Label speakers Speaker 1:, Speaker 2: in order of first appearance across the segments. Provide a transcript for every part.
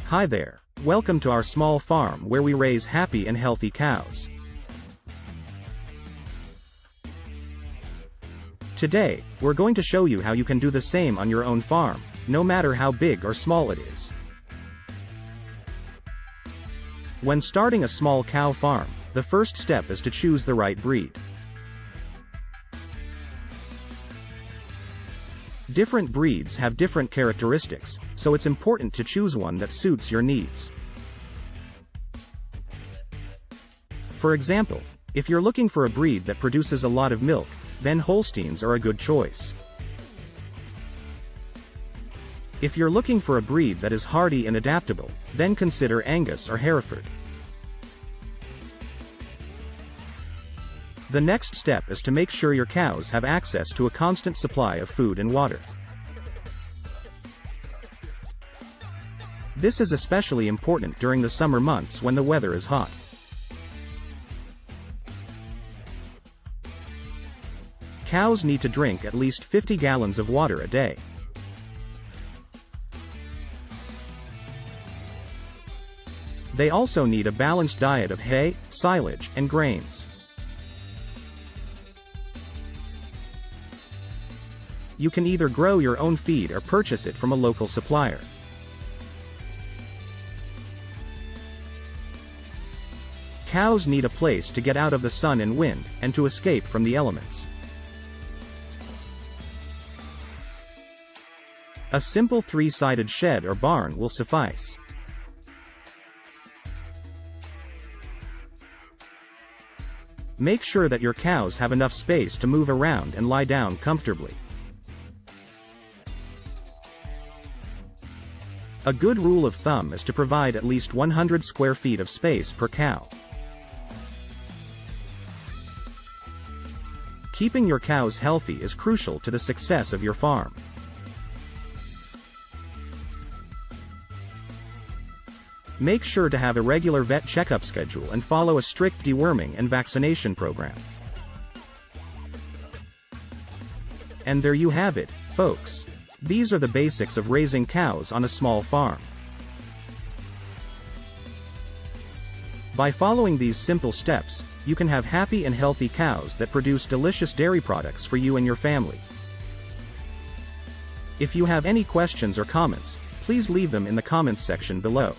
Speaker 1: Hi there. Welcome to our small farm where we raise happy and healthy cows. Today, we're going to show you how you can do the same on your own farm, no matter how big or small it is. When starting a small cow farm, the first step is to choose the right breed. Different breeds have different characteristics, so it's important to choose one that suits your needs. For example, if you're looking for a breed that produces a lot of milk, then Holsteins are a good choice. If you're looking for a breed that is hardy and adaptable, then consider Angus or Hereford. The next step is to make sure your cows have access to a constant supply of food and water. This is especially important during the summer months when the weather is hot. Cows need to drink at least 50 gallons of water a day. They also need a balanced diet of hay, silage, and grains. You can either grow your own feed or purchase it from a local supplier. Cows need a place to get out of the sun and wind, and to escape from the elements. A simple three-sided shed or barn will suffice. Make sure that your cows have enough space to move around and lie down comfortably. A good rule of thumb is to provide at least 100 square feet of space per cow. Keeping your cows healthy is crucial to the success of your farm. Make sure to have a regular vet checkup schedule and follow a strict deworming and vaccination program. And there you have it, folks. These are the basics of raising cows on a small farm. By following these simple steps, you can have happy and healthy cows that produce delicious dairy products for you and your family. If you have any questions or comments, please leave them in the comments section below.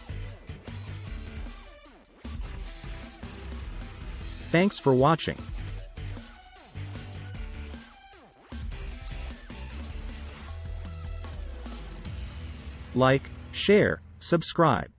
Speaker 1: Thanks for watching. Like, share, subscribe.